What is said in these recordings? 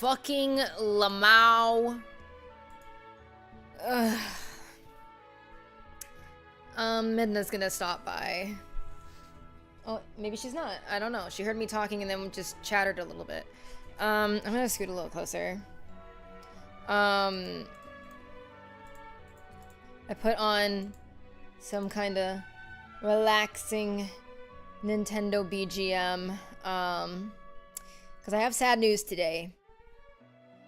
fucking lmao. Midna's gonna stop by. Oh, maybe she's not. I don't know. She heard me talking and then just chattered a little bit. I'm gonna scoot a little closer. I put on some kind of relaxing Nintendo BGM, because I have sad news today.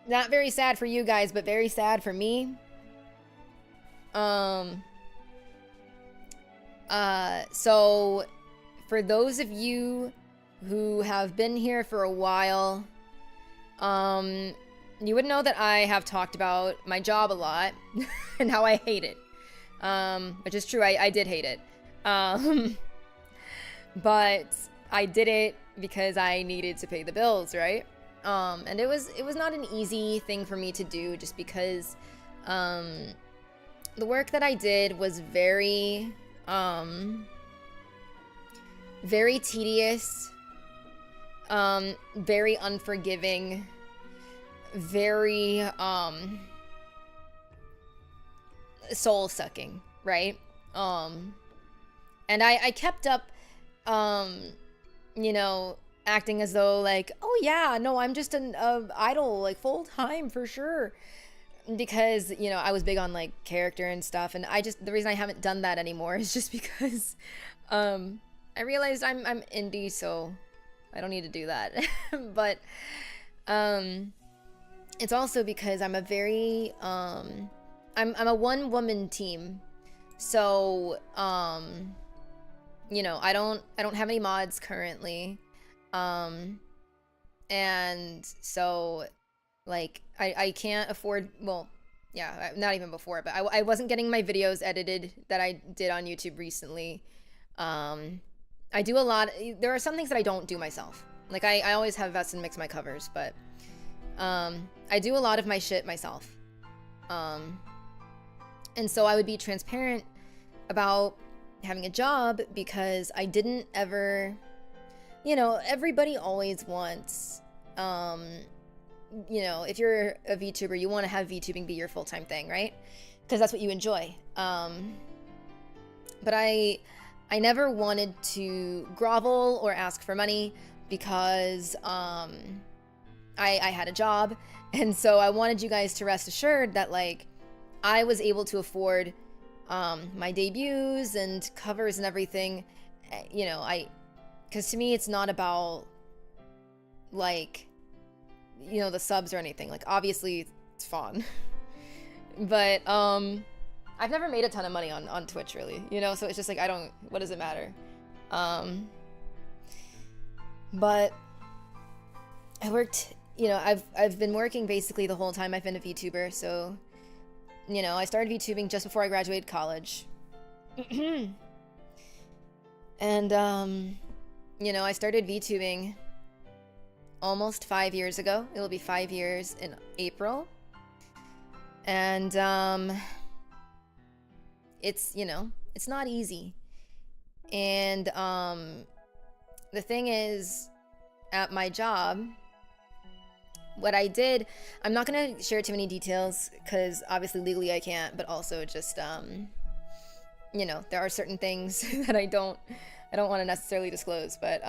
Not very sad for you guys, but very sad for me. So for those of you who have been here for a while, you would know that I have talked about my job a lot and how I hate it. Which is true, I did hate it. But I did it because I needed to pay the bills, right? And it was not an easy thing for me to do, just because the work that I did was very very tedious, very unforgiving, very soul-sucking, right? And I kept up, you know, acting as though like, oh yeah, no, I'm just an idol, like full-time for sure, because, you know, I was big on like character and stuff, and the reason I haven't done that anymore is just because I realized I'm indie, so I don't need to do that. But it's also because I'm a very I'm a one-woman team, so you know, I don't have any mods currently, and so like I can't afford, well, yeah, not even before, but I wasn't getting my videos edited that I did on YouTube recently. I do a lot. There are some things that I don't do myself. Like I always have Vest and mix my covers, but I do a lot of my shit myself. And so I would be transparent about having a job because I didn't ever, you know, everybody always wants, you know, if you're a VTuber, you want to have VTubing be your full-time thing, right? Because that's what you enjoy. But I never wanted to grovel or ask for money because I had a job, and so I wanted you guys to rest assured that like I was able to afford my debuts and covers and everything. You know, because to me it's not about like, you know, the subs or anything. Like obviously it's fun, but I've never made a ton of money on Twitch, really, you know, so it's just like, what does it matter? But I worked, you know, I've been working basically the whole time I've been a VTuber, so, you know, I started VTubing just before I graduated college. And, you know, I started VTubing almost 5 years ago. It'll be 5 years in April. And, it's, you know, it's not easy. And the thing is, at my job, what I did, I'm not gonna share too many details because obviously legally I can't, but also just you know, there are certain things that I don't want to necessarily disclose, but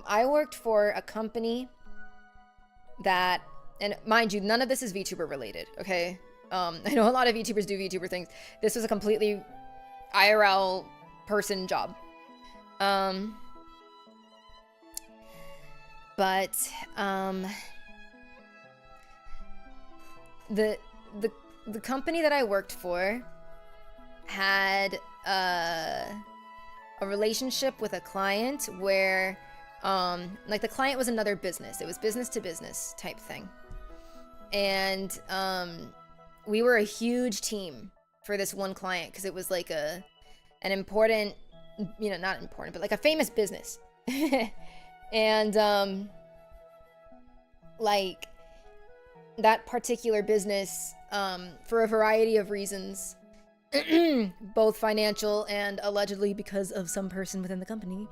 I worked for a company that, and mind you, none of this is VTuber related, okay? I know a lot of VTubers do VTuber things. This was a completely IRL person job. But the company that I worked for had a relationship with a client where like the client was another business. It was business to business type thing. And we were a huge team for this one client because it was like an important, you know, not important, but like a famous business. And like that particular business, for a variety of reasons, both financial and allegedly because of some person within the company,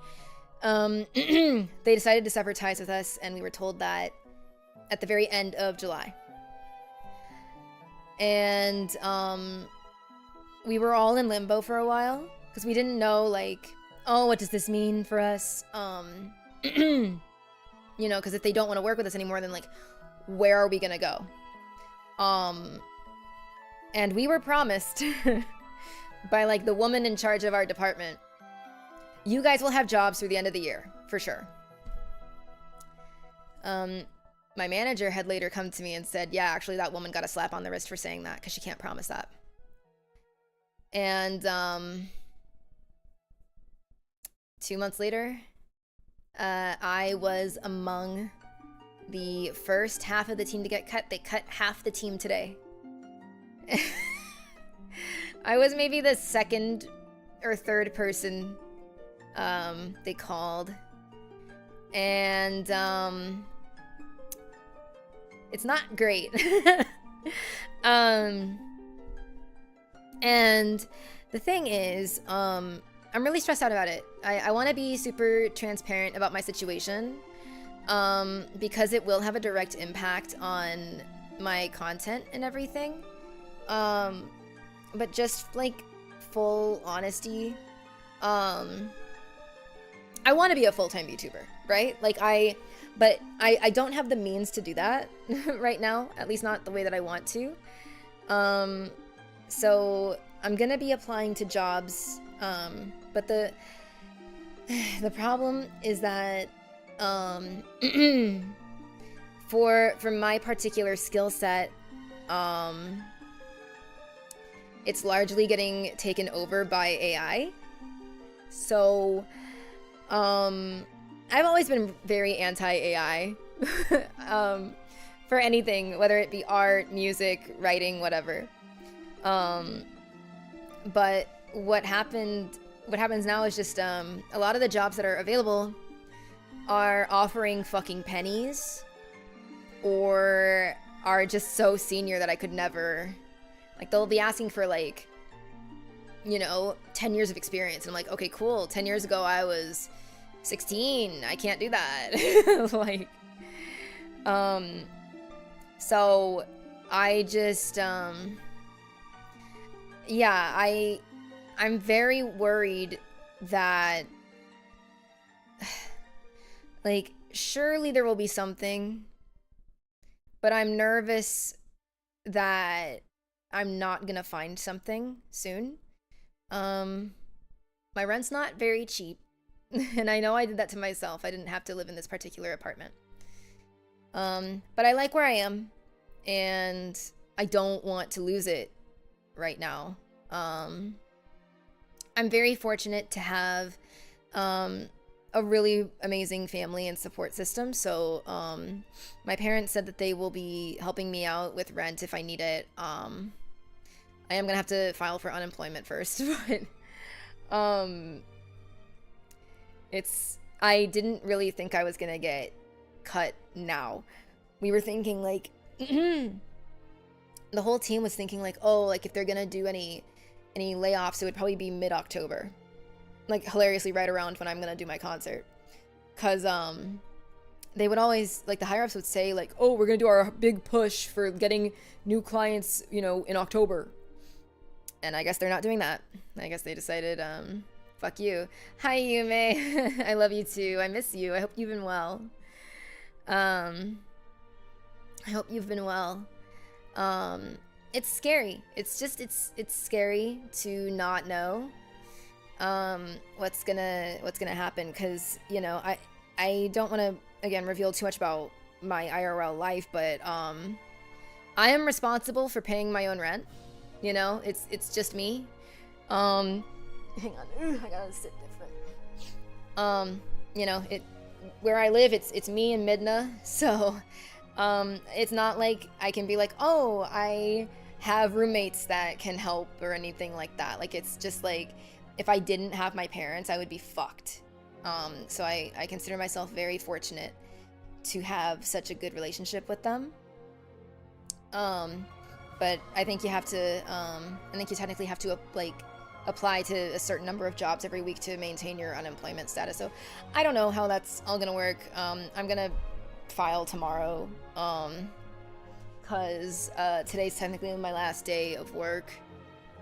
they decided to sever ties with us, and we were told that at the very end of July. And we were all in limbo for a while because we didn't know, like, oh, what does this mean for us? You know, because if they don't want to work with us anymore, then, like, where are we gonna go? And we were promised by, like, the woman in charge of our department, you guys will have jobs through the end of the year, for sure. My manager had later come to me and said, yeah, actually that woman got a slap on the wrist for saying that because she can't promise that. And 2 months later, I was among the first half of the team to get cut. They cut half the team today. I was maybe the second or third person they called. And it's not great. And the thing is, I'm really stressed out about it. I want to be super transparent about my situation, because it will have a direct impact on my content and everything. But just, like, full honesty, I want to be a full-time VTuber, right? Like, but I don't have the means to do that right now, at least not the way that I want to. So I'm gonna be applying to jobs, but the problem is that for my particular skill set, it's largely getting taken over by AI. So I've always been very anti-AI for anything, whether it be art, music, writing, whatever. But what happens now is just a lot of the jobs that are available are offering fucking pennies, or are just so senior that I could never, like, they'll be asking for, like, you know, 10 years of experience. And I'm like, okay, cool. 10 years ago I was 16. I can't do that. Like, so I just, yeah, I'm very worried that, like, surely there will be something, but I'm nervous that I'm not gonna find something soon. My rent's not very cheap, and I know I did that to myself. I didn't have to live in this particular apartment. But I like where I am, and I don't want to lose it right now. I'm very fortunate to have a really amazing family and support system. So my parents said that they will be helping me out with rent if I need it. I am gonna have to file for unemployment first, but I didn't really think I was gonna get cut now. We were thinking, like, the whole team was thinking, like, oh, like, if they're gonna do any layoffs, it would probably be mid-October, like, hilariously right around when I'm gonna do my concert, because they would always, like, the higher-ups would say, like, oh, we're gonna do our big push for getting new clients, you know, in October. And I guess they're not doing that. I guess they decided, fuck you. Hi, Yume. I love you too. I miss you. I hope you've been well. I hope you've been well. It's scary. It's just, it's scary to not know what's gonna happen, because, you know, I don't want to, again, reveal too much about my IRL life, but I am responsible for paying my own rent. You know, it's just me. Hang on. Ooh, I gotta sit different. You know, where I live, it's me and Midna, so it's not like I can be like, oh, I have roommates that can help or anything like that. Like, it's just like, if I didn't have my parents, I would be fucked. So I consider myself very fortunate to have such a good relationship with them. But I think you have to, I think you technically have to, like, apply to a certain number of jobs every week to maintain your unemployment status. So I don't know how that's all gonna work. I'm gonna file tomorrow, cause today's technically my last day of work,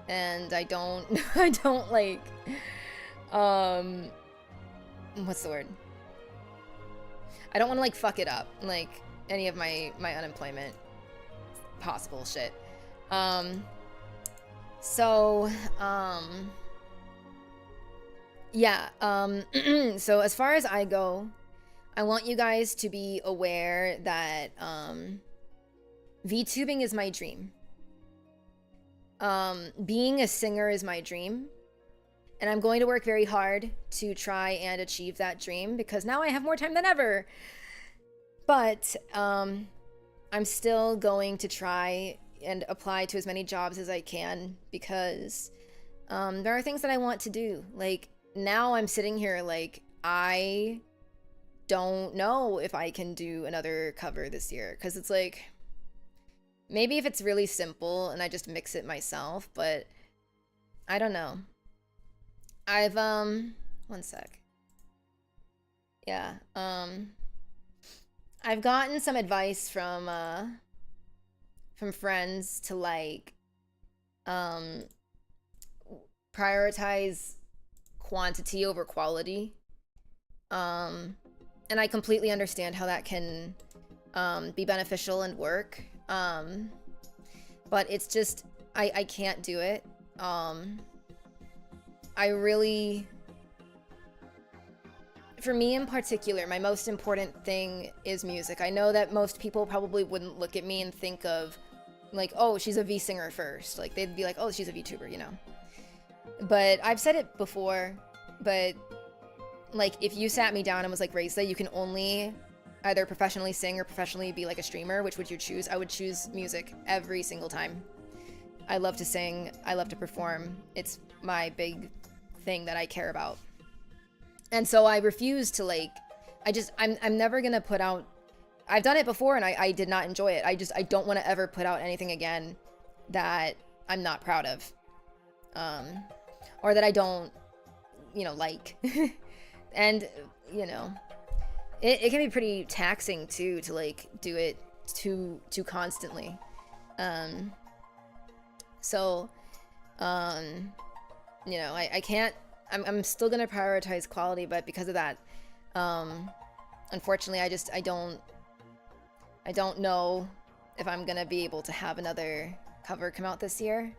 and I don't I don't like what's the word? I don't want to like fuck it up, like any of my unemployment possible shit. Yeah, so as far as I go, I want you guys to be aware that VTubing is my dream. Being a singer is my dream. And I'm going to work very hard to try and achieve that dream because now I have more time than ever. But I'm still going to try and apply to as many jobs as I can because there are things that I want to do. Like now I'm sitting here like I don't know if I can do another cover this year because it's like maybe if it's really simple and I just mix it myself, but I don't know. I've one sec. Yeah, I've gotten some advice from friends to like prioritize quantity over quality. And I completely understand how that can be beneficial and work. But it's just I can't do it. I really, for me in particular, my most important thing is music. I know that most people probably wouldn't look at me and think of like, oh, she's a V singer first. Like they'd be like, oh, she's a VTuber, you know. But I've said it before, but like if you sat me down and was like, Reisa, you can only either professionally sing or professionally be like a streamer, which would you choose? I would choose music every single time. I love to sing. I love to perform. It's my big thing that I care about. And so I refuse to like, I'm never gonna put out, I've done it before and I did not enjoy it. I don't want to ever put out anything again that I'm not proud of. Or that I don't, you know, like. And, you know, it can be pretty taxing too to like do it too constantly. You know, I can't, I'm still gonna prioritize quality, but because of that, unfortunately, I don't know if I'm gonna be able to have another cover come out this year.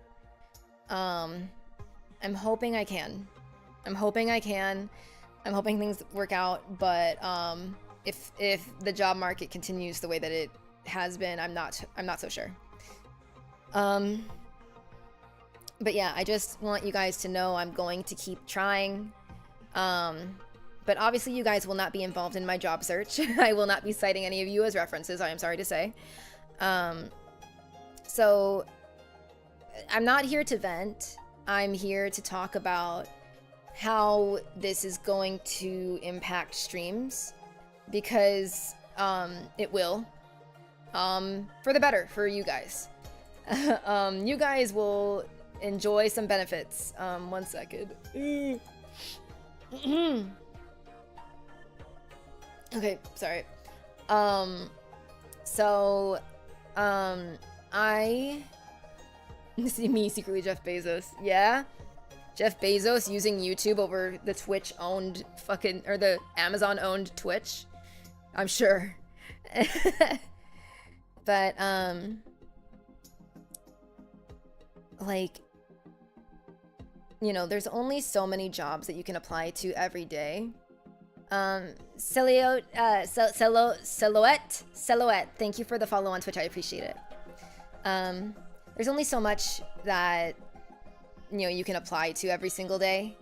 I'm hoping I can. I'm hoping things work out, but if the job market continues the way that it has been, I'm not so sure. But yeah, I just want you guys to know I'm going to keep trying. But obviously you guys will not be involved in my job search. I will not be citing any of you as references, I am sorry to say. So I'm not here to vent. I'm here to talk about how this is going to impact streams because it will. For the better for you guys. You guys will enjoy some benefits. One second. Okay, sorry. I see me secretly Jeff Bezos. Yeah? Jeff Bezos using YouTube over the Twitch owned fucking, or the Amazon owned Twitch. I'm sure. But, like, you know, there's only so many jobs that you can apply to every day. Silhouette, thank you for the follow on Twitch, I appreciate it. There's only so much that, you know, you can apply to every single day.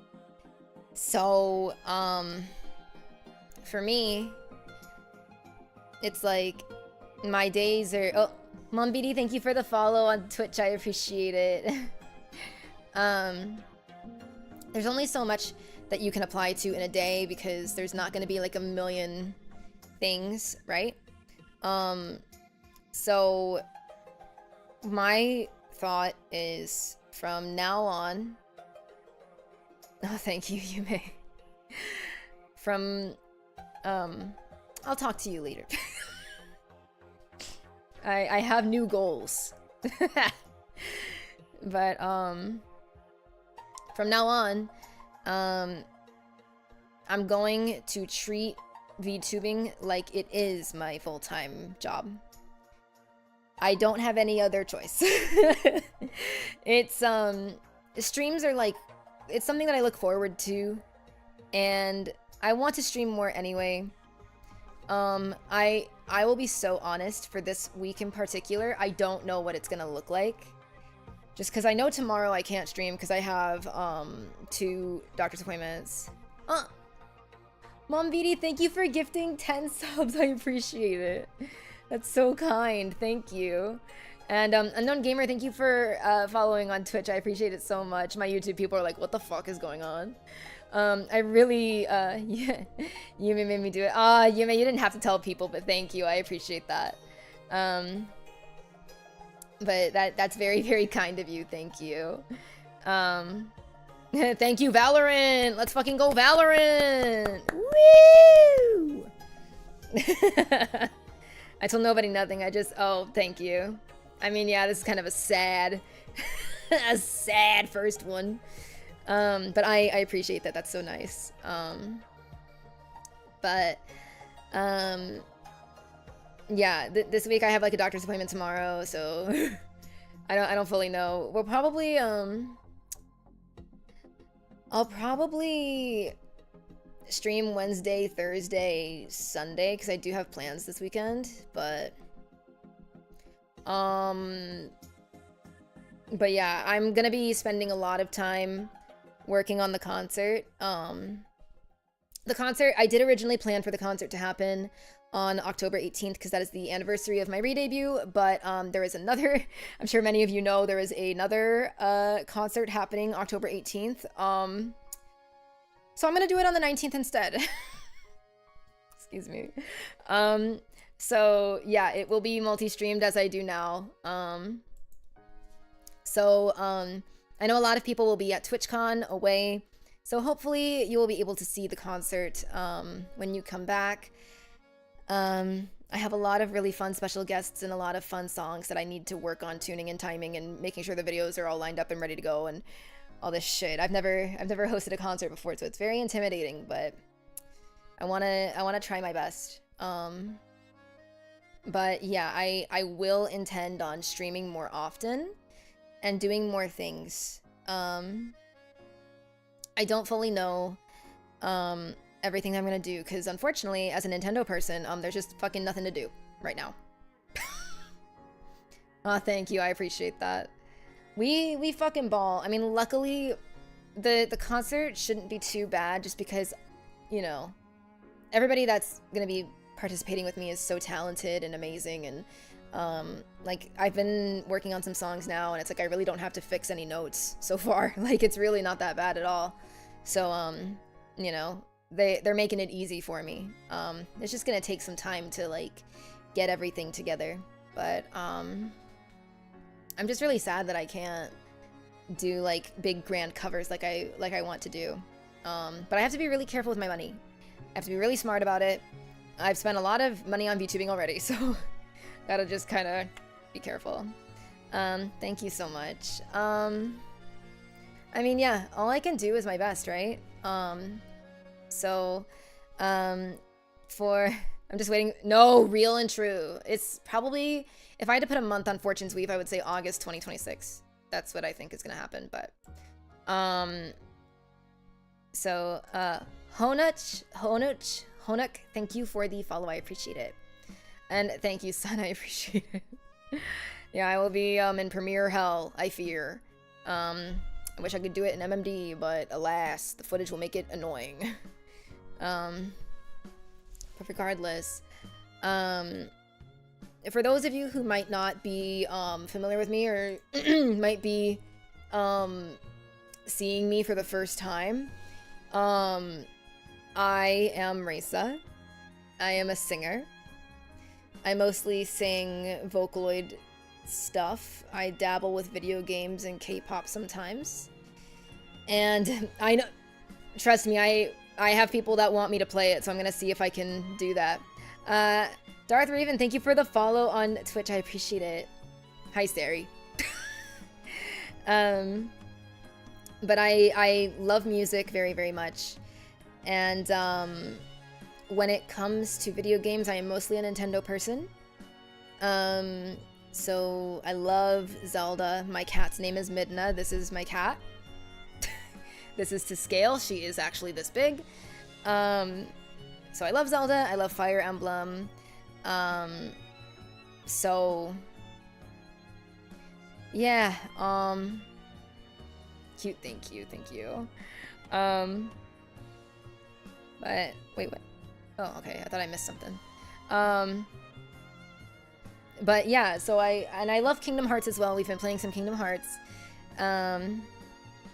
So, for me, it's like, my days are, oh, Mom BD, thank you for the follow on Twitch, I appreciate it. There's only so much that you can apply to in a day because there's not going to be like a million things, right? So my thought is from now on, oh, thank you, Yume. From, I'll talk to you later. I have new goals. But from now on, I'm going to treat VTubing like it is my full-time job. I don't have any other choice. It's streams are like, it's something that I look forward to, and I want to stream more anyway. I will be so honest, for this week in particular, I don't know what it's gonna look like. Just because I know tomorrow I can't stream because I have 2 doctor's appointments. Mom VD, thank you for gifting 10 subs. I appreciate it. That's so kind. Thank you. And Unknown Gamer, thank you for following on Twitch. I appreciate it so much. My YouTube people are like, what the fuck is going on? I really, yeah, Yume made me do it. Yume, you didn't have to tell people, but thank you. I appreciate that. But that's very, very kind of you. Thank you. Thank you, Valorant. Let's fucking go, Valorant. Woo! I told nobody nothing. I just, oh, thank you. I mean, yeah, this is kind of a sad, a sad first one. But I appreciate that. That's so nice. Yeah, this week I have like a doctor's appointment tomorrow, so I don't fully know. We'll probably I'll probably stream Wednesday, Thursday, Sunday because I do have plans this weekend, but yeah, I'm gonna be spending a lot of time working on the concert. The concert, I did originally plan for the concert to happen on October 18th because that is the anniversary of my re-debut, but there is another, I'm sure many of you know, there is another concert happening October 18th. So I'm gonna do it on the 19th instead. Excuse me. So yeah, it will be multi-streamed as I do now. I know a lot of people will be at TwitchCon away, so hopefully you will be able to see the concert when you come back. I have a lot of really fun special guests and a lot of fun songs that I need to work on tuning and timing and making sure the videos are all lined up and ready to go and all this shit. I've never hosted a concert before, so it's very intimidating, but I wanna try my best. But yeah, I will intend on streaming more often and doing more things. I don't fully know everything I'm gonna do because unfortunately, as a Nintendo person, there's just fucking nothing to do right now. Oh, thank you. I appreciate that. We fucking ball. I mean, luckily, the concert shouldn't be too bad just because, you know, everybody that's gonna be participating with me is so talented and amazing, and like I've been working on some songs now and it's like I really don't have to fix any notes so far. Like it's really not that bad at all. So you know, they're making it easy for me. It's just gonna take some time to like get everything together, but I'm just really sad that I can't do like big grand covers like I want to do. But I have to be really careful with my money. I have to be really smart about it. I've spent a lot of money on VTubing already, so gotta just kind of be careful. Thank you so much. I mean, yeah, all I can do is my best, right? So, I'm just waiting. No, real and true. It's probably, if I had to put a month on Fortune's Weave, I would say August 2026. That's what I think is gonna happen, but, so, Honuk, thank you for the follow. I appreciate it. And thank you, son. I appreciate it. Yeah, I will be in Premiere Hell, I fear. I wish I could do it in MMD, but alas, the footage will make it annoying. But regardless, for those of you who might not be familiar with me or might be seeing me for the first time, I am Reisa. I am a singer. I mostly sing Vocaloid stuff. I dabble with video games and K-pop sometimes. And I know, trust me, I have people that want me to play it, so I'm gonna see if I can do that. Darth Raven, thank you for the follow on Twitch. I appreciate it. Hi, Sari. But I love music very, very much. And when it comes to video games, I am mostly a Nintendo person. So I love Zelda. My cat's name is Midna. This is my cat. This is to scale. She is actually this big. So I love Zelda. I love Fire Emblem. So yeah, cute, thank you. But wait, what? Oh, okay, I thought I missed something. But yeah, so I love Kingdom Hearts as well. We've been playing some Kingdom Hearts. Oh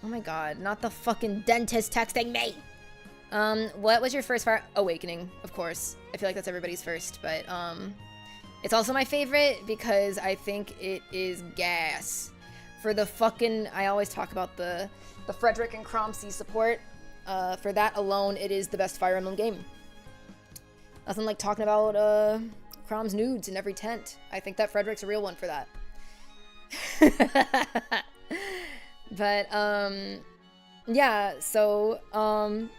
my god, not the fucking dentist texting me! What was your first Fire Awakening? Of course. I feel like that's everybody's first, but it's also my favorite because I think it is gas. For the fucking, I always talk about the Frederick and Cromsey support. For that alone, it is the best Fire Emblem game. Nothing like talking about Crom's nudes in every tent. I think that Frederick's a real one for that. But yeah, so I'm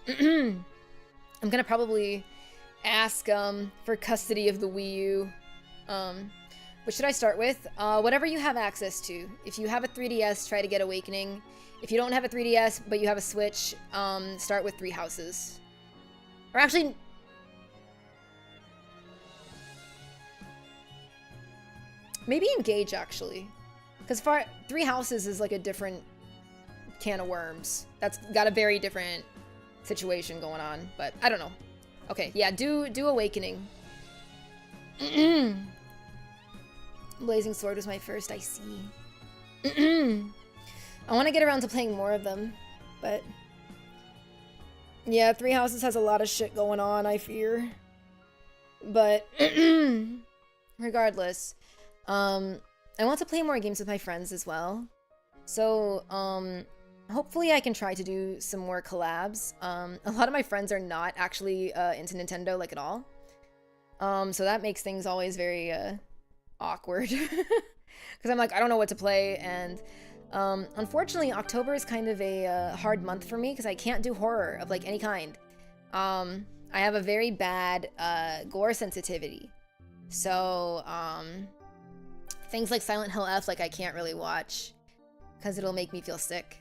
gonna probably ask for custody of the Wii U. What should I start with? Whatever you have access to. If you have a 3DS, try to get Awakening. If you don't have a 3DS but you have a Switch, start with Three Houses. Or actually, maybe Engage actually, because Three Houses is like a different can of worms. That's got a very different situation going on, but I don't know. Okay, yeah, do Awakening. Blazing Sword was my first, I see. I want to get around to playing more of them, but yeah, Three Houses has a lot of shit going on, I fear. But regardless, I want to play more games with my friends as well. So, hopefully I can try to do some more collabs. A lot of my friends are not actually into Nintendo, like, at all. So that makes things always very awkward. Because I'm like, I don't know what to play, and unfortunately, October is kind of a hard month for me because I can't do horror of, like, any kind. I have a very bad gore sensitivity. So, things like Silent Hill F, like, I can't really watch because it'll make me feel sick.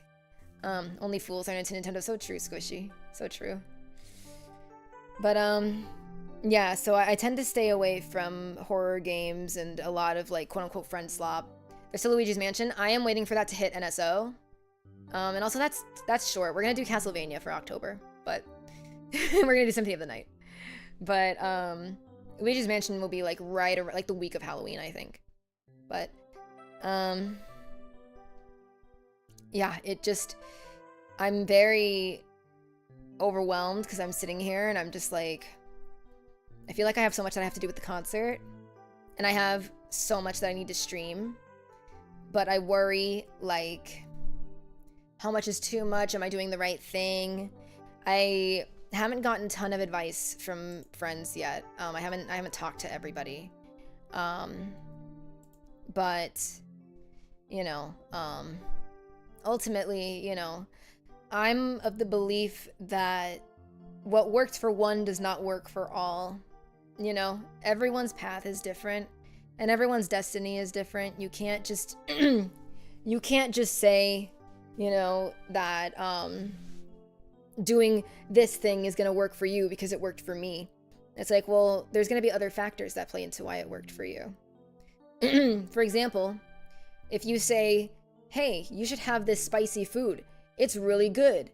Only fools are into Nintendo. So true, Squishy. So true. But, yeah, so I tend to stay away from horror games and a lot of, like, quote-unquote friend slop. There's still Luigi's Mansion. I am waiting for that to hit NSO. And also, that's short. We're gonna do Castlevania for October, but we're gonna do Symphony of the Night. But, Luigi's Mansion will be, like, right around, like, the week of Halloween, I think. But, yeah, it just, I'm very overwhelmed because I'm sitting here and I'm just like, I feel like I have so much that I have to do with the concert, and I have so much that I need to stream, but I worry, like, how much is too much? Am I doing the right thing? I haven't gotten a ton of advice from friends yet. I haven't talked to everybody. But, you know, ultimately, you know, I'm of the belief that what worked for one does not work for all. You know, everyone's path is different and everyone's destiny is different. You can't just you can't just say, you know, that doing this thing is going to work for you because it worked for me. It's like, well, there's going to be other factors that play into why it worked for you. For example, if you say, hey, you should have this spicy food, it's really good.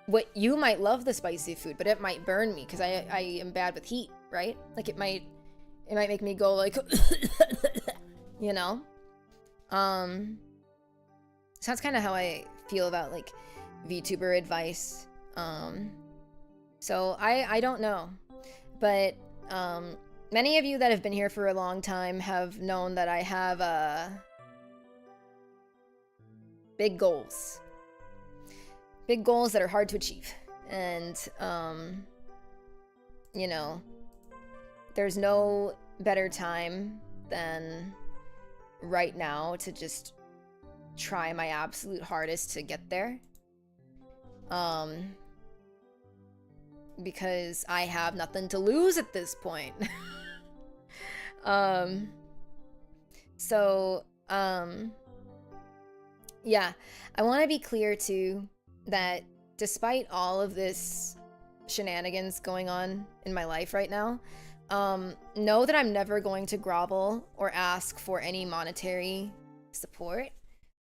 What you might love the spicy food, but it might burn me because I am bad with heat, right? Like it might make me go like, you know? So that's kind of how I feel about like VTuber advice. So I don't know, but many of you that have been here for a long time have known that I have big goals. Big goals that are hard to achieve. And, you know, there's no better time than right now to just try my absolute hardest to get there. Because I have nothing to lose at this point. Yeah, I want to be clear too that despite all of this shenanigans going on in my life right now, know that I'm never going to grovel or ask for any monetary support,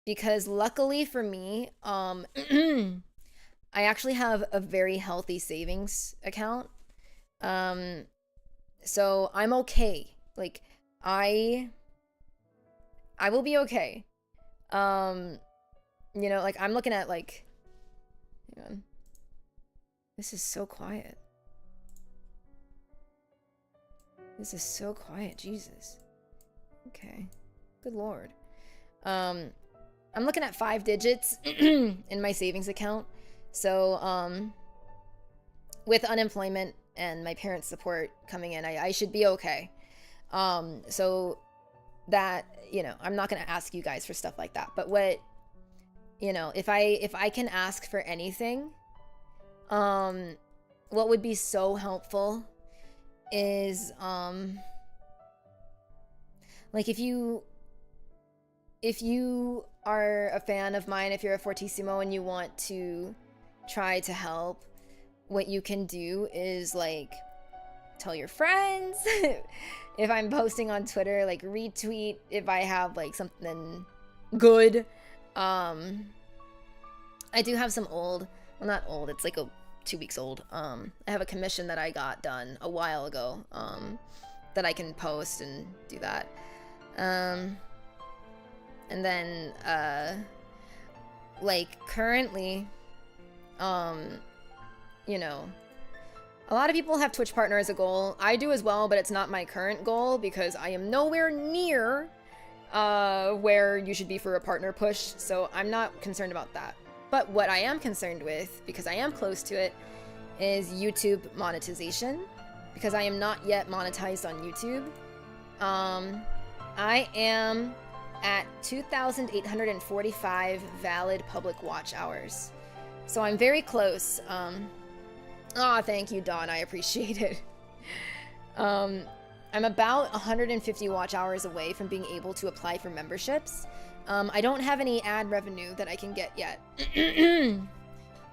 because luckily for me, I actually have a very healthy savings account. So I'm okay. Like, I will be okay. You know, like, I'm looking at, like, hang on. This is so quiet. This is so quiet, Jesus. Okay. Good Lord. I'm looking at 5 digits in my savings account. So, with unemployment and my parents' support coming in, I should be okay. So that, you know, I'm not going to ask you guys for stuff like that. But what, you know, if I can ask for anything, what would be so helpful is, like, if you are a fan of mine, if you're a Fortissimo and you want to try to help, what you can do is, like, tell your friends. If I'm posting on Twitter, like, retweet if I have, like, something good. I do have some old, well, not old, it's like 2 weeks old. I have a commission that I got done a while ago, that I can post and do that. And then, like, currently, you know, a lot of people have Twitch partner as a goal. I do as well, but it's not my current goal because I am nowhere near where you should be for a partner push, so I'm not concerned about that. But what I am concerned with, because I am close to it, is YouTube monetization, because I am not yet monetized on YouTube. I am at 2,845 valid public watch hours. So I'm very close. Aw, thank you, Dawn. I appreciate it. I'm about 150 watch hours away from being able to apply for memberships. I don't have any ad revenue that I can get yet.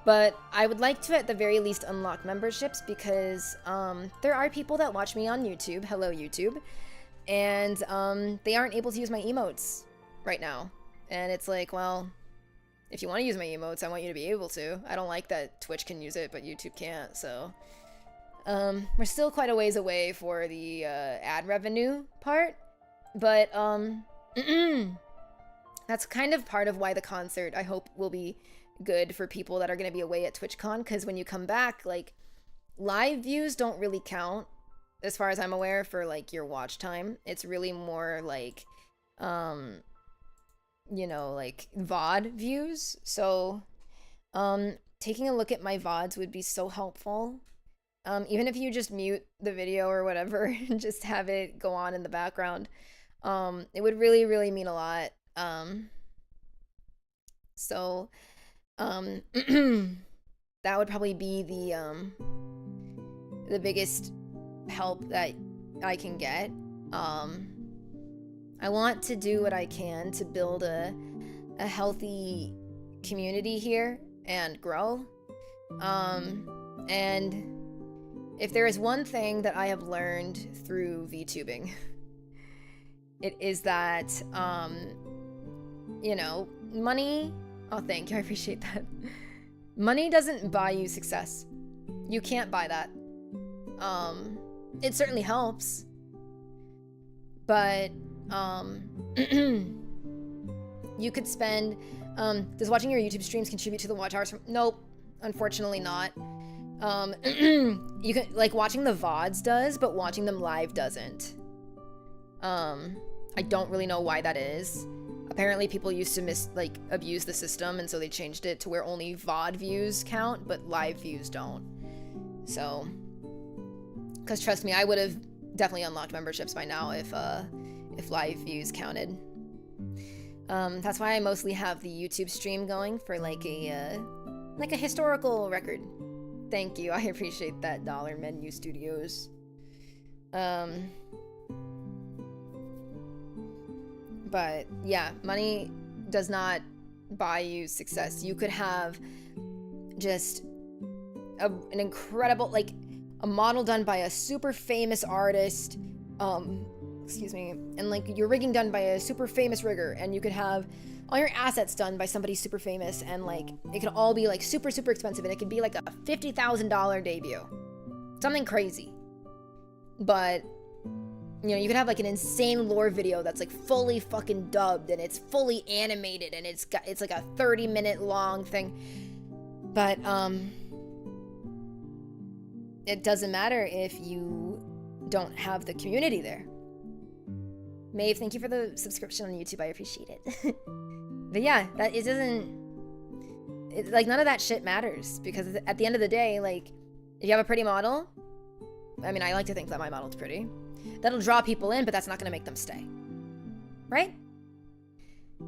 But I would like to, at the very least, unlock memberships because there are people that watch me on YouTube. Hello, YouTube. And they aren't able to use my emotes right now. And it's like, well, if you want to use my emotes, I want you to be able to. I don't like that Twitch can use it, but YouTube can't, so... we're still quite a ways away for the ad revenue part, but that's kind of part of why the concert, I hope, will be good for people that are going to be away at TwitchCon, because when you come back, like, live views don't really count, as far as I'm aware, for, like, your watch time. It's really more, like, you know, like, VOD views, so, taking a look at my VODs would be so helpful. Even if you just mute the video or whatever and just have it go on in the background, it would really, really mean a lot. So, that would probably be the biggest help that I can get. I want to do what I can to build a healthy community here and grow. And if there is one thing that I have learned through VTubing, it is that, you know, money... Oh, thank you, I appreciate that. Money doesn't buy you success. You can't buy that. It certainly helps. But, you could spend... does watching your YouTube streams contribute to the watch hours? Nope, unfortunately not. You can, like, watching the VODs does, but watching them live doesn't. I don't really know why that is. Apparently people used to abuse the system, and so they changed it to where only VOD views count, but live views don't. So, because trust me, I would have definitely unlocked memberships by now if live views counted. That's why I mostly have the YouTube stream going for like a historical record. Thank you, I appreciate that, Dollar Menu Studios. But yeah, money does not buy you success. You could have just an incredible, like, a model done by a super famous artist, excuse me, and like your rigging done by a super famous rigger, and you could have all your assets done by somebody super famous, and like it could all be like super expensive, and it could be like a $50,000 debut, something crazy. But you know, you could have like an insane lore video that's like fully fucking dubbed, and it's fully animated, and it's like a 30-minute long thing. But it doesn't matter if you don't have the community there. Maeve, thank you for the subscription on YouTube. I appreciate it. But yeah, that it doesn't. Like none of that shit matters, because at the end of the day, like if you have a pretty model, I mean, I like to think that my model's pretty. That'll draw people in, but that's not going to make them stay. Right?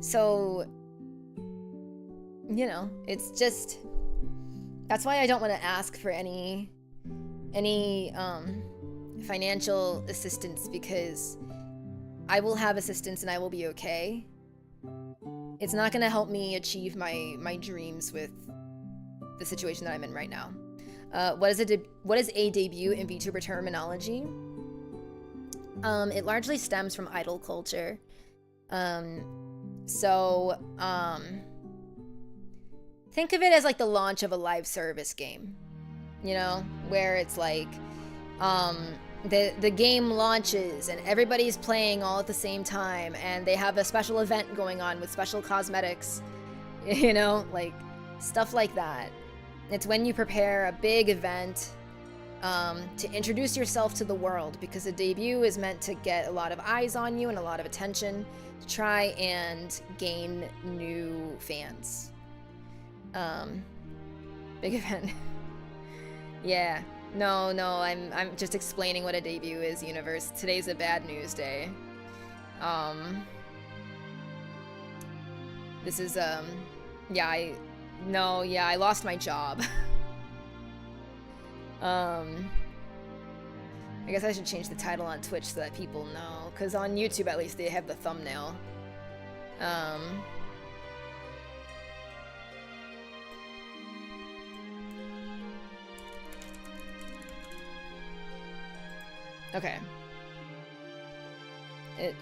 So, you know, it's just, that's why I don't want to ask for any financial assistance, because I will have assistance and I will be okay. It's not going to help me achieve my dreams with the situation that I'm in right now. What is a debut in VTuber terminology? It largely stems from idol culture. Think of it as like the launch of a live service game, you know, where it's like, the game launches and everybody's playing all at the same time, and they have a special event going on with special cosmetics, you know, like stuff like that. It's when you prepare a big event to introduce yourself to the world, because a debut is meant to get a lot of eyes on you and a lot of attention to try and gain new fans. Big event. Yeah. No, I'm just explaining what a debut is, universe. Today's a bad news day. This is, yeah, I lost my job. I guess I should change the title on Twitch so that people know, because on YouTube at least they have the thumbnail. Okay.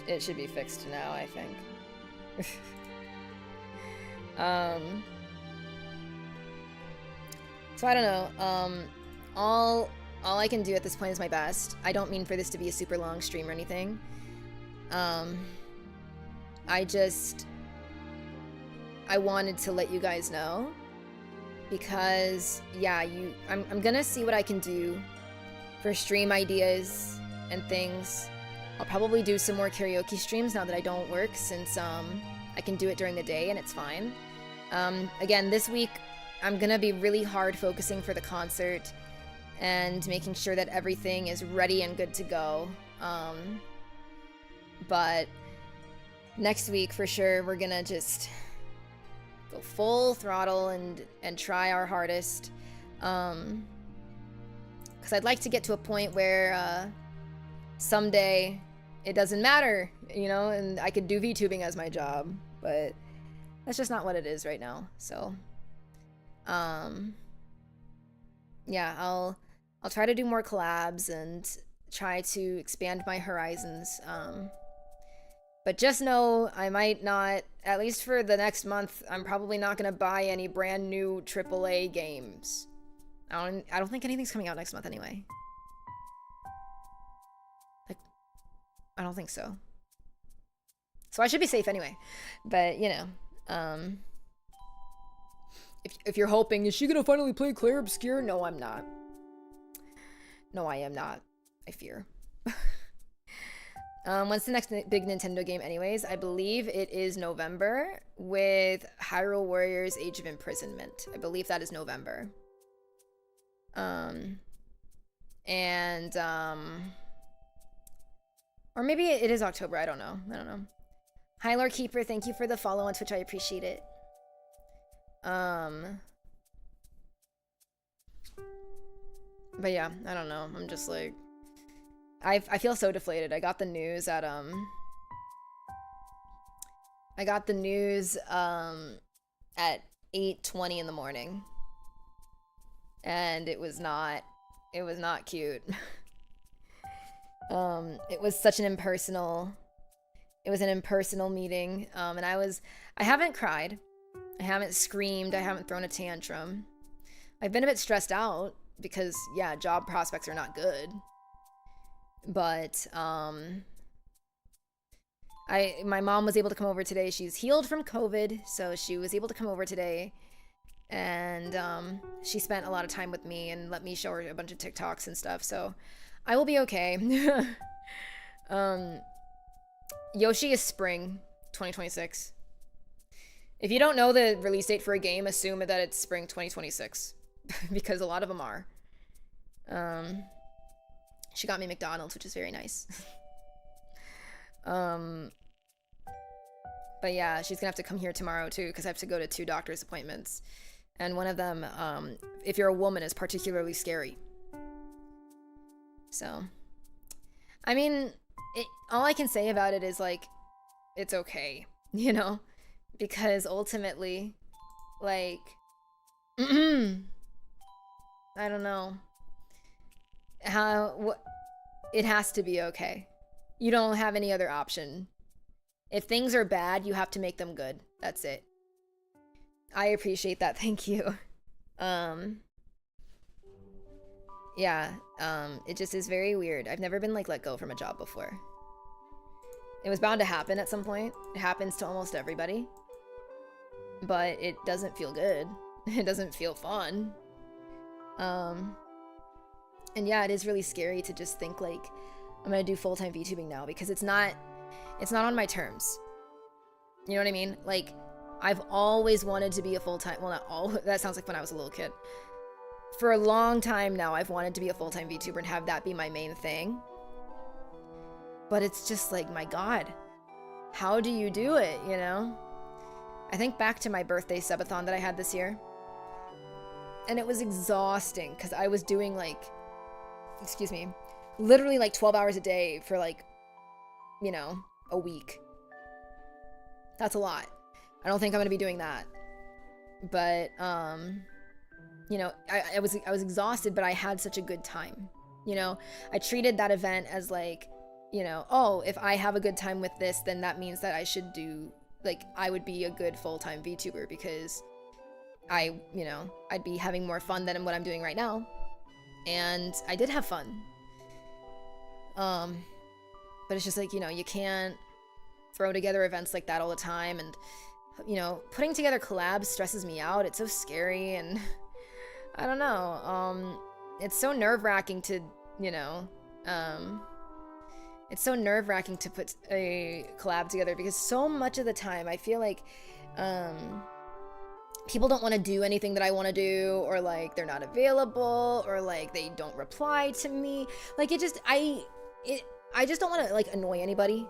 It should be fixed now, I think. So I don't know. All I can do at this point is my best. I don't mean for this to be a super long stream or anything. I wanted to let you guys know, because yeah, I'm gonna see what I can do for stream ideas and things. I'll probably do some more karaoke streams now that I don't work, since I can do it during the day and it's fine. Again, this week I'm gonna be really hard focusing for the concert and making sure that everything is ready and good to go. But next week for sure we're gonna just go full throttle and try our hardest. Because I'd like to get to a point where someday it doesn't matter, you know, and I could do VTubing as my job, but that's just not what it is right now. So, yeah, I'll try to do more collabs and try to expand my horizons. But just know I might not, at least for the next month, I'm probably not gonna buy any brand new AAA games. I don't think anything's coming out next month anyway. Like, I don't think so. So I should be safe anyway. But, you know, if you're hoping, is she gonna finally play Claire Obscure? No, I'm not. No, I am not. I fear. When's the next big Nintendo game anyways? I believe it is November with Hyrule Warriors Age of Imprisonment. I believe that is November. Or maybe it is October. I don't know. Hi, Lord Keeper. Thank you for the follow on Twitch. I appreciate it. But yeah, I don't know. I'm just like, I feel so deflated. I got the news at 8:20 in the morning, and it was not cute. It was such an impersonal meeting, and I haven't cried, I haven't screamed, I haven't thrown a tantrum. I've been a bit stressed out because, yeah, job prospects are not good, but my mom was able to come over today. She's healed from COVID, so she was able to come over today, and she spent a lot of time with me and let me show her a bunch of TikToks and stuff, so I will be okay. Yoshi is spring 2026. If you don't know the release date for a game, assume that it's spring 2026 because a lot of them are. She got me McDonald's, which is very nice. But yeah, she's gonna have to come here tomorrow too because I have to go to 2 doctor's appointments, and one of them, if you're a woman, is particularly scary. So, I mean, all I can say about it is like, it's okay, you know, because ultimately, like, I don't know it has to be okay. You don't have any other option. If things are bad, you have to make them good. That's it. I appreciate that. Thank you. Yeah, it just is very weird. I've never been like let go from a job before. It was bound to happen at some point. It happens to almost everybody. But it doesn't feel good. It doesn't feel fun. And yeah, it is really scary to just think like, I'm gonna do full-time VTubing now because it's not on my terms. You know what I mean? Like, I've always wanted to be a full-time, well, not all, that sounds like when I was a little kid. For a long time now, I've wanted to be a full-time VTuber and have that be my main thing. But it's just like, my God, how do you do it, you know? I think back to my birthday subathon that I had this year. And it was exhausting because I was doing like, excuse me, literally like 12 hours a day for like, you know, a week. That's a lot. I don't think I'm gonna be doing that. But, you know, I was exhausted, but I had such a good time. You know, I treated that event as like, you know, oh, if I have a good time with this, then that means that I should do, like, I would be a good full-time VTuber because you know, I'd be having more fun than what I'm doing right now. And I did have fun. But it's just like, you know, you can't throw together events like that all the time. And, you know, putting together collabs stresses me out. It's so scary. And I don't know. It's so nerve-wracking to, you know, it's so nerve-wracking to put a collab together because so much of the time I feel like, people don't want to do anything that I want to do, or like they're not available, or like they don't reply to me. Like I just don't want to like annoy anybody.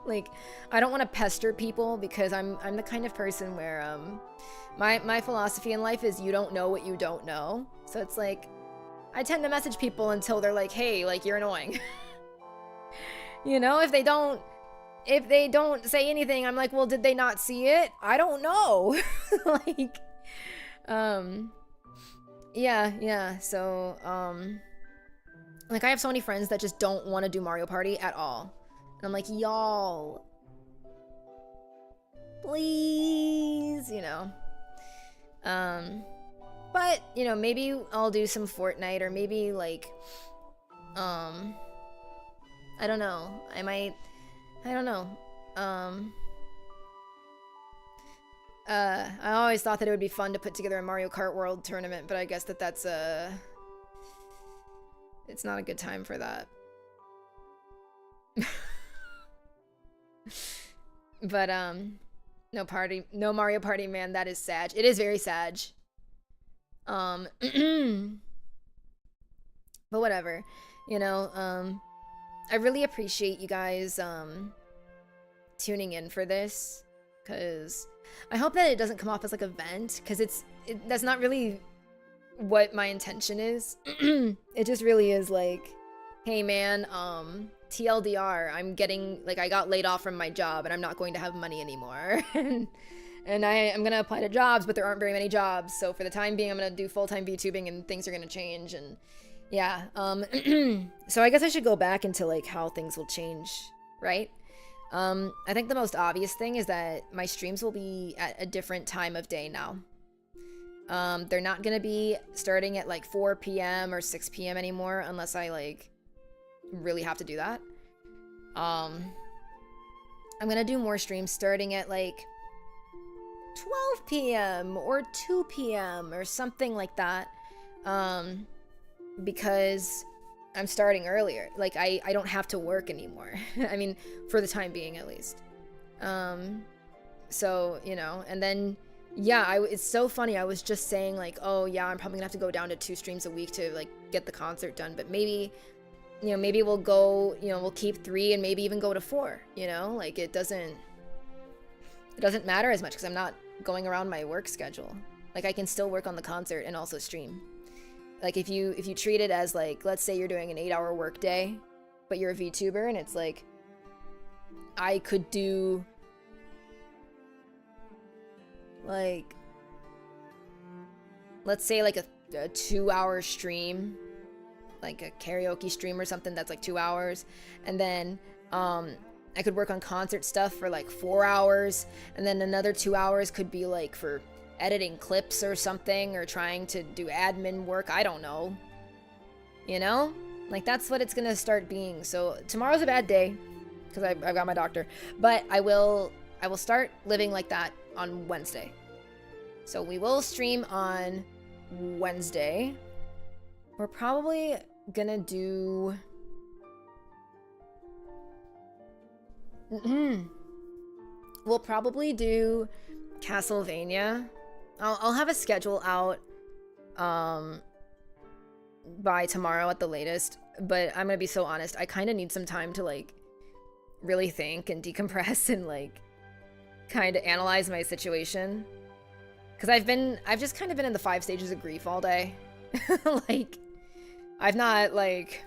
Like I don't want to pester people because I'm the kind of person where my philosophy in life is you don't know what you don't know. So it's like I tend to message people until they're like, hey, like you're annoying. You know, if they don't say anything, I'm like, well, did they not see it? I don't know. Like, yeah. So, like I have so many friends that just don't want to do Mario Party at all. And I'm like, y'all, please, you know. But, you know, maybe I'll do some Fortnite, or maybe like, I don't know. I don't know. I always thought that it would be fun to put together a Mario Kart World tournament, but I guess that's it's not a good time for that. But, no Mario Party, man, that is sad. It is very sad. But whatever, you know, I really appreciate you guys tuning in for this, because I hope that it doesn't come off as like a vent, because that's not really what my intention is. It just really is like, hey man, TLDR, I got laid off from my job and I'm not going to have money anymore. and I'm gonna apply to jobs, but there aren't very many jobs, so for the time being I'm gonna do full-time VTubing and things are gonna change. And yeah, so I guess I should go back into like how things will change, right? I think the most obvious thing is that my streams will be at a different time of day now. They're not gonna be starting at like 4 p.m. or 6 p.m. anymore, unless I like really have to do that. I'm gonna do more streams starting at like 12 p.m. or 2 p.m. or something like that, because I'm starting earlier. Like I don't have to work anymore. I mean, for the time being at least. So, you know, and then yeah, it's so funny. I was just saying like, oh yeah, I'm probably gonna have to go down to 2 streams a week to like get the concert done, but maybe, you know, maybe we'll go, you know, we'll keep 3 and maybe even go to 4, you know, like it doesn't matter as much because I'm not going around my work schedule. Like I can still work on the concert and also stream. Like if you treat it as like, let's say you're doing an 8-hour work day, but you're a VTuber, and it's like, I could do like, let's say like a 2-hour stream, like a karaoke stream or something that's like 2 hours, and then I could work on concert stuff for like 4 hours, and then another 2 hours could be like for editing clips or something, or trying to do admin work. I don't know, you know, like that's what it's gonna start being. So tomorrow's a bad day because I've got my doctor, but I will start living like that on Wednesday. So we will stream on Wednesday. We're probably gonna do we'll probably do Castlevania. I'll have a schedule out by tomorrow at the latest, but I'm gonna be so honest, I kind of need some time to like really think and decompress and like kind of analyze my situation, because I've just kind of been in the 5 stages of grief all day. Like I've not like,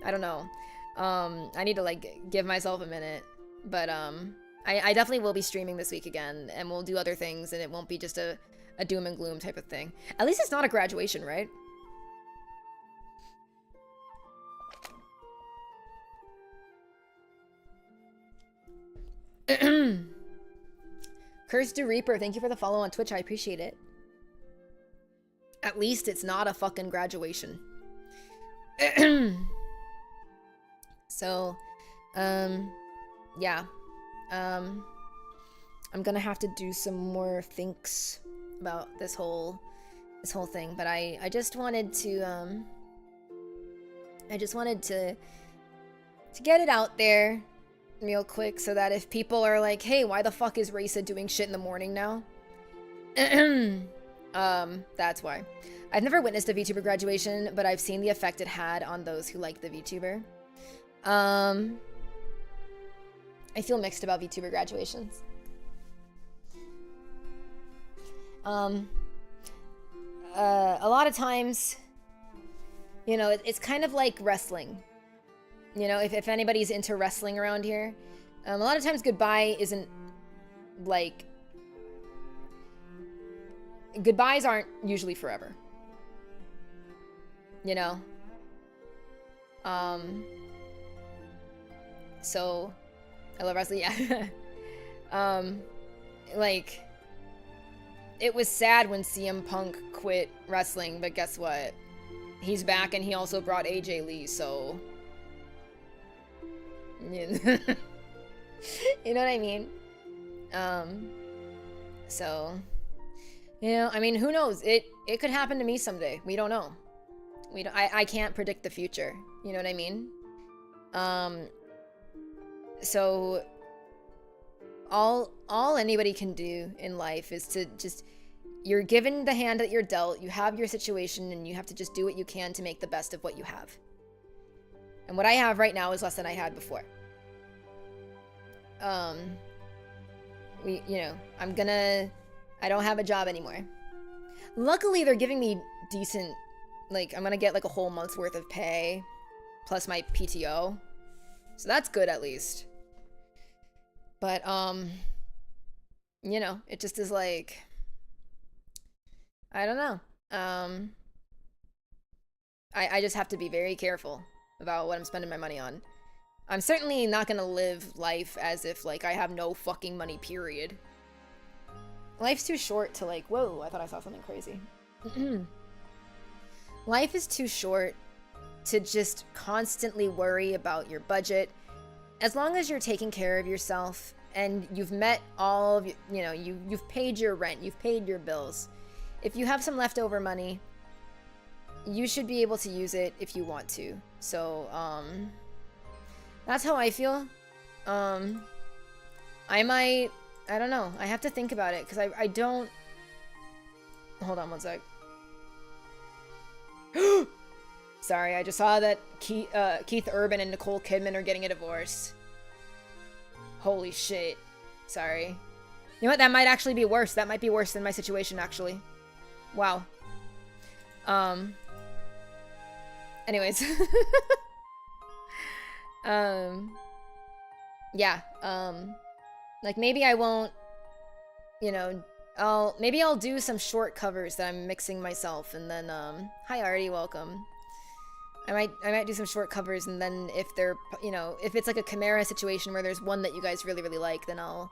I don't know, I need to like give myself a minute, but I definitely will be streaming this week again, and we'll do other things, and it won't be just a doom and gloom type of thing. At least it's not a graduation, right? Curse to Reaper, thank you for the follow on Twitch. I appreciate it. At least it's not a fucking graduation. So, yeah. I'm gonna have to do some more thinks about this whole thing, but I just wanted to get it out there real quick, so that if people are like, hey, why the fuck is Reisa doing shit in the morning now? That's why. I've never witnessed a VTuber graduation, but I've seen the effect it had on those who like the VTuber. I feel mixed about VTuber graduations. A lot of times, you know, it's kind of like wrestling. You know, if anybody's into wrestling around here, a lot of times goodbye isn't like, goodbyes aren't usually forever. You know? So I love wrestling, yeah. Like, it was sad when CM Punk quit wrestling, but guess what? He's back, and he also brought AJ Lee, so... You know what I mean? So... You know, I mean, who knows? It could happen to me someday. We don't know. I can't predict the future. You know what I mean? So... All anybody can do in life is to just, you're given the hand that you're dealt, you have your situation, and you have to just do what you can to make the best of what you have. And what I have right now is less than I had before. I don't have a job anymore. Luckily, they're giving me decent, like, I'm gonna get like a whole month's worth of pay, plus my PTO. So that's good at least. But, you know, it just is like, I don't know. I just have to be very careful about what I'm spending my money on. I'm certainly not gonna live life as if, like, I have no fucking money, period. Life's too short to, like, whoa, I thought I saw something crazy. Life is too short to just constantly worry about your budget. As long as you're taking care of yourself and you've met all of, you know, you've paid your rent, you've paid your bills. If you have some leftover money, you should be able to use it if you want to. So, that's how I feel. I don't know. I have to think about it because I don't. Hold on one sec. Sorry, I just saw that Keith Urban and Nicole Kidman are getting a divorce. Holy shit. Sorry. You know what? That might actually be worse. That might be worse than my situation, actually. Wow. Anyways. Yeah. Like, maybe I won't, you know, maybe I'll do some short covers that I'm mixing myself, and then, hi Artie, welcome. I might do some short covers, and then if they're, you know, if it's like a Chimera situation where there's one that you guys really, really like, then I'll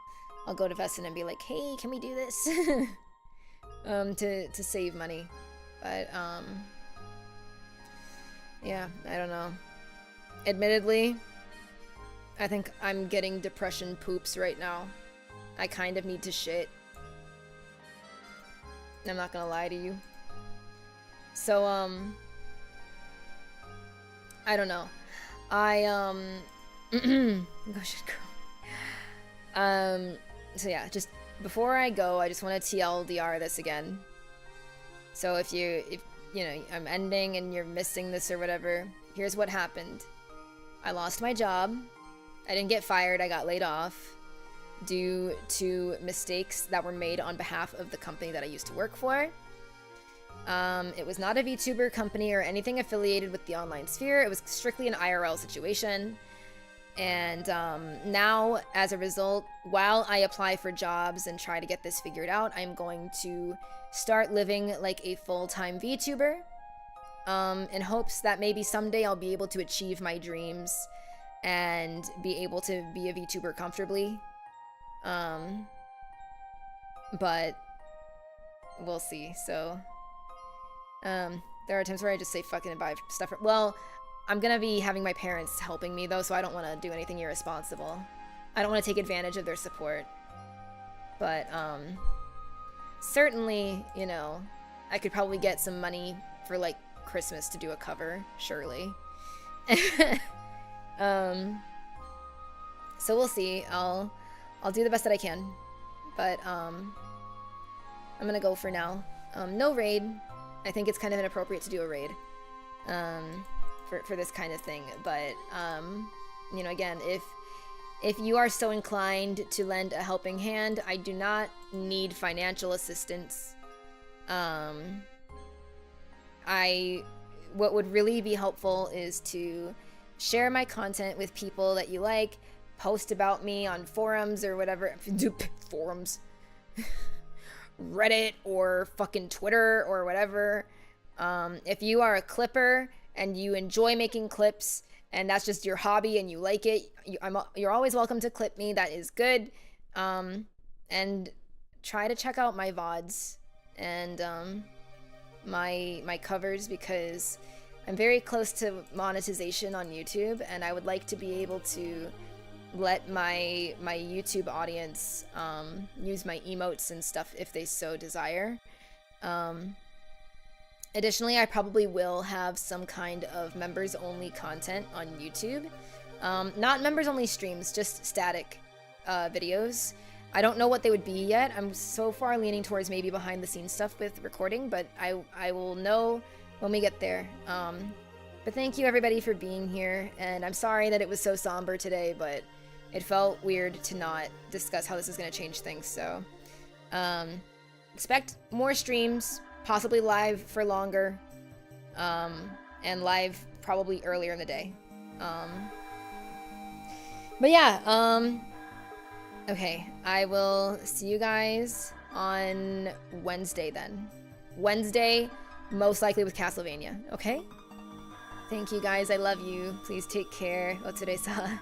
go to Vestin and be like, hey, can we do this? To save money. But, yeah, I don't know. Admittedly, I think I'm getting depression poops right now. I kind of need to shit. I'm not gonna lie to you. So, I don't know. Go shit, girl. So yeah, just before I go, I just want to TLDR this again. So if you know, I'm ending and you're missing this or whatever, here's what happened. I lost my job. I didn't get fired, I got laid off due to mistakes that were made on behalf of the company that I used to work for. It was not a VTuber company or anything affiliated with the online sphere. It was strictly an IRL situation. And now, as a result, while I apply for jobs and try to get this figured out, I'm going to start living like a full-time VTuber, in hopes that maybe someday I'll be able to achieve my dreams and be able to be a VTuber comfortably. But we'll see. So, there are times where I just say fucking and buy stuff. Well, I'm gonna be having my parents helping me though, so I don't want to do anything irresponsible. I don't want to take advantage of their support. But, certainly, you know, I could probably get some money for, like, Christmas to do a cover, surely. So we'll see. I'll do the best that I can. But, I'm gonna go for now. No raid. I think it's kind of inappropriate to do a raid. For this kind of thing. But, you know, again, if you are so inclined to lend a helping hand, I do not need financial assistance. What would really be helpful is to share my content with people that you like, post about me on forums or whatever. Forums. Reddit or fucking Twitter or whatever. If you are a clipper and you enjoy making clips and that's just your hobby and you like it, you're always welcome to clip me. That is good. And try to check out my VODs and my covers, because I'm very close to monetization on YouTube, and I would like to be able to let my YouTube audience use my emotes and stuff if they so desire. Additionally, I probably will have some kind of members-only content on YouTube. Not members-only streams, just static videos. I don't know what they would be yet. I'm so far leaning towards maybe behind-the-scenes stuff with recording, but I will know when we get there. But thank you everybody for being here, and I'm sorry that it was so somber today, but it felt weird to not discuss how this is going to change things. So expect more streams, possibly live for longer, and live probably earlier in the day. But yeah, okay, I will see you guys on Wednesday then. Wednesday, most likely with Castlevania, okay? Thank you guys, I love you. Please take care. Reisa.